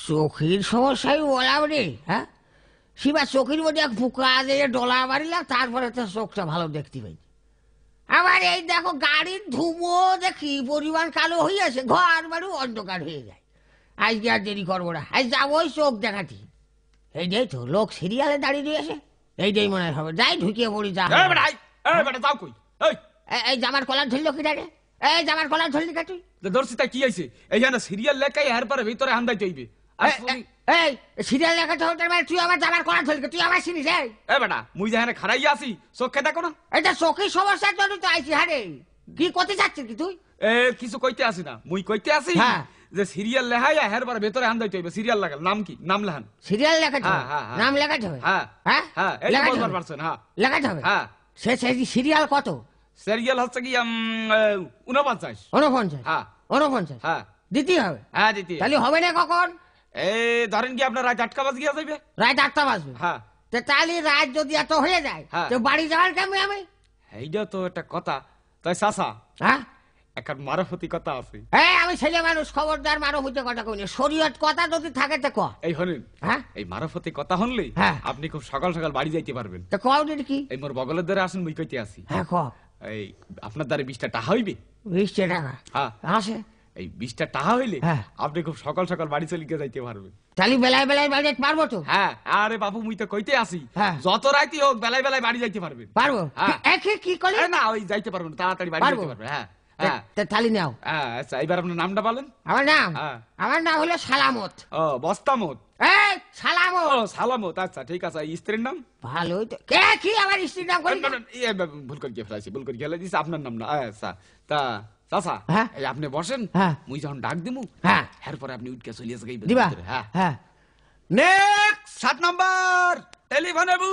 চোখের সমস্যাই বললাম রে। হ্যাঁ, শিবা চোখের মধ্যে এক পোকা দিয়ে ডলা মারিলাম, তারপরে তো চোখটা ভালো দেখতে পাই। আবার এই দেখো গাড়ির ধুমো দেখি পরিমাণ কালো হইয়াছে, ঘর বাড়ি অন্ধকার হয়ে যায়। আজকে আর দেরি করবো না, আজ যাবোই চোখ দেখাতি। এইটাই তো লোক সিরিয়ালে দাঁড়িয়ে দিয়েছে, এইটাই মনে হবে। যাই ঢুকিয়ে পড়ি। যা এই জামার কলার ধরল কি রে? এই জামার কলার ধরলি কা তুই? দর্শিতা কি হয়েছে? এই জানা সিরিয়াল লেখাই এর পরে ভিতরে হান্দাই চাইবে। এই সিরিয়াল লেখাতে হতে মানে তুই আমার জামার কলার ধরলি, তুই আমার চিনিস? এই বেটা মুই যেখানে খারাই আসি চোখে দেখো না? এটা চোখের সমস্যার জন্য তো আইছি। হারে কি করতে চাচ্ছিস কি তুই? কিছু কইতে আসি না, মুই কইতে আসি যে সিরিয়াল লেখাই এর পরে ভিতরে হান্দাই চাইবে। সিরিয়াল লাগাল নাম কি? নাম লেখান। সিরিয়াল লেখাতে হবে? নাম লেখাতে হবে? হ্যাঁ হ্যাঁ হ্যাঁ, এই বলবার পারছেন? হ্যাঁ লেখাতে হবে। হ্যাঁ সে সিরিয়াল কত? সিরিয়াল হচ্ছে কি 49। 49? হ্যাঁ 49। হ্যাঁ দিতে হবে? হ্যাঁ দিতে। তাহলে হবে না কখন? এই ধরেন কি আপনার রাত 8টা বাজে গিয়ে যাইবে। রাত 8টা বাজবে? হ্যাঁ। তাহলে রাত যদি এত হয়ে যায় তো বাড়ি যাওয়ার কেমন আমি? এইটা তো একটা কথা। তাই চাচা, হ্যাঁ একটা মারফতি কথা আছে। আমি ছেলে মানুষ, খবরদার মারফতি কথা কই না। শরীয়ত কথা যদি থাকে তো ক। এই হলেন, হ্যাঁ এই মারফতি কথা হনলে আপনি খুব সকাল সকাল বাড়ি যাইতে পারবেন। তো কও দিন কি? এই মোর বগলের দ্বারে আসেন, মুই কইতে আসি। হ্যাঁ ক। এই আপনার দ্বারে 20টা টাকা হইবে? 20টা টাকা? হ্যাঁ আছে। এই 20টা টাকা হইলে আপনি খুব সকাল সকাল বাড়ি চলে গিয়ে যাইতে পারবেন। তাহলে বেলায় বেলায় বাড়ি যেতে পারবো তো? হ্যাঁ। আরে বাবু মুই তো কইতে আসি যত রাইতি হোক বেলায় বেলায় বাড়ি যাইতে পারবেন। পারবো? একে কি করে? না ওই যাইতে পারবেন, তাড়াতাড়ি বাড়ি যাইতে পারবেন। হ্যাঁ হ্যাঁ তাহলে নাও। আচ্ছা এবার আপনার নামটা বলেন। আমার নাম হলো সালামত। ও বস্তামত? সালামত। ও সালামত, আচ্ছা ঠিক আছে। স্ত্রীর নাম? ভালোই তো। কে কি আমার স্ত্রীর নাম করি? ভুল করে গিয়ে ফেলাইছি, ভুল করে গেলে দিছে আপনার নাম না। আচ্ছা তা চাচা এই আপনি বসেন, মুই যখন ডাক দিমু এরপরে আপনি উঠকে চলিয়ে যাইবেন। দিবা? হ্যাঁ। নেক্সট 7 নাম্বার টেলিফোনে বু।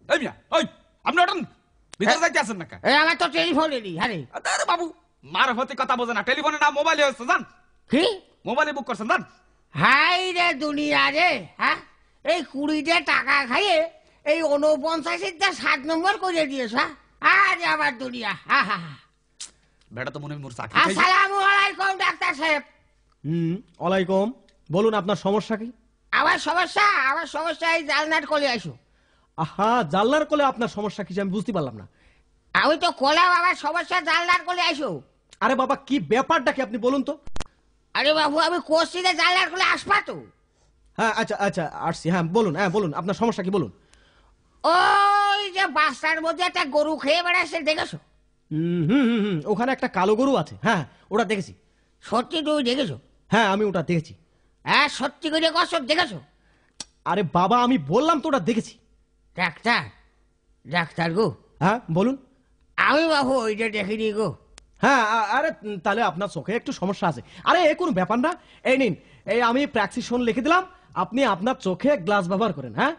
এই মিয়া, ওই আপনি ওঠেন, ভিতরে যাইতে আছেন না কা? আমার তো টেলিফোন নেই। আরে আরে বাবু মারফতি কথা বোঝে না, টেলিফোনে না মোবাইলে হচ্ছে জান। কি মোবাইলে বুক করছেন জান? হাই রে দুনিয়া রে। হ্যাঁ এই 20টা টাকা খাইয়ে এই 49টা 7 নম্বর করে দিয়েছ। আরে আমার দুনিয়া। বেটা তো মনে হয় মোর চাকরি। আসসালামু আলাইকুম ডাক্তার সাহেব। ওয়ালাইকুম। বলুন আপনার সমস্যা কি? আমার সমস্যা এই জালনার কোলে আইসো। আহা, জানলার কোলে আপনার সমস্যা কি আমি বুঝতে পারলাম না। আমি তো কোলাম, আমার সমস্যা জানলার কোলে আইসো। আরে বাবা কি ব্যাপারটা কি আপনি বলুন তো। আরে বাবু আমি কোশ্চিনে জানলার কোলে আসবা তো। হ্যাঁ আচ্ছা আচ্ছা আসছি। হ্যাঁ বলুন, বলুন আপনার সমস্যা কি বলুন। ওই যে বাসার মধ্যে একটা গরু খেয়ে বেড়াচ্ছে, দেখেছো? ওখানে একটা কালো গরু আছে। হ্যাঁ ওটা দেখেছি। সত্যি তুমি দেখেছো? হ্যাঁ আমি ওটা দেখেছি। হ্যাঁ সত্যি করে কসম দেখেছো? আরে বাবা আমি বললাম তো ওটা দেখেছি। ডাক্তার গো। হ্যাঁ বলুন। আমি বাবু ওইটা দেখিনি গো। হ্যাঁ আরে তাহলে আপনার চোখে একটু সমস্যা আছে। আরে এ কোনো ব্যাপার না। এই নিন, এই আমি প্রেসক্রিপশন লিখে দিলাম, আপনি আপনার চোখে গ্লাস ব্যবহার করেন। হ্যাঁ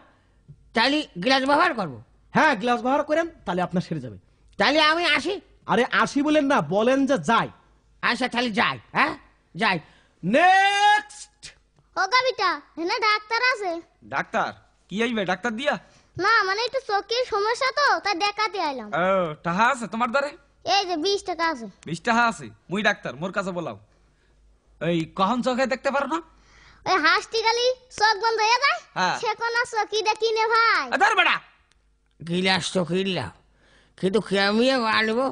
তাহলে গ্লাস ব্যবহার করবো? হ্যাঁ গ্লাস ব্যবহার করেন, তাহলে আপনার সেরে যাবে। তাহলে আমি আসি? আরে আসি বলেন না, বলেন যে যাই। আচ্ছা তাহলে যাই। হ্যাঁ যাই। নেক্সট। ও কবিতা, এখানে ডাক্তার আছে? ডাক্তার কি আইবে? ডাক্তার দিয়া? না মানে একটু চোখের সমস্যা তো, তাই দেখাতে আইলাম। ও টাকা আছে তোমার দ্বারে? এই যে 20 টাকা আছে। 20 টাকা আছে? মুই ডাক্তার, মোর কাছে বলাও। এই কখন চোখে দেখতে পারো না? ওই হাসতি গালি চোখ বন্ধ হয়ে যায়, সে কোন চোখই দেখি নে ভাই। আদার বেটা গিলাস তো কিনলাম, কিন্তু কেমিয়ে বানবো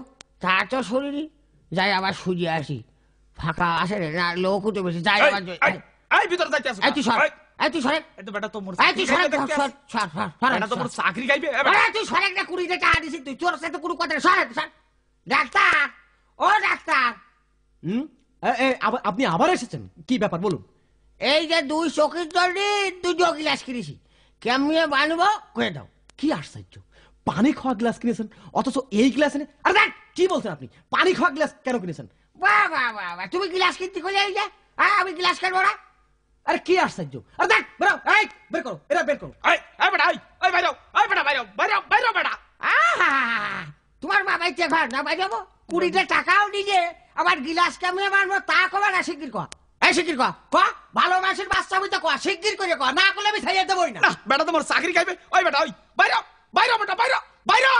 তা তো শরীরই। যাই আবার সুজিয়ে আসি। ফাঁকা আসে না, লোক উঠে বেশি। যাই আবার এই ভিতর যাইতে আসো। তুই সর, তুই সরে। এই তো বেটা তো মোর তুই সরে, বেটা তো মোর চাকরি গাইবে। তুই সরে না, 20 টাকা দিছিস তুই, তোর সাথে কোনো কথা। সরে সর। ডাক্তার, ও ডাক্তার। আপনি আবার এসেছেন, কি ব্যাপার বলুন। এই যে 2 চোখের জন্য 2 গ্লাস কিনেছি, কেমনে বানবো কয়ে দাও। কি আশ্চর্য, পানি খাওয়া গ্লাস কিনেছেন অথচ এই গ্লাস এনে। আরে কি বলছেন আপনি? পানি খাওয়া গ্লাস কেন কিনেছেন? বাহ বাহ বাহ, তুমি গ্লাস কিনতে কইলে এই যে আমি গ্লাস কিনবো না? আরে কি আশ্চর্য। আরে দেখ বেরো, এই বের করো, এরা বের করো। এই বেটা এই বাইরো, এই বেটা বাইরো বাইরো বাইরো বেটা। তোমার মা বাইতে ঘর না বাইরাবো? 20 টাকাও নিজে আমার গ্লাস কেমনে মারবো তা কবে না, শিগগির কর। এই শিগগির কর, ভালো মানুষের বাচ্চা হইতে কর, শিগগির করে কর, না করলে আমি খাইয়ে দেবই না। বেটা তোমার চাকরি খাইবে। ওই বেটা ওই বাইরো বাইরো বেটা বাইরো বাইরো।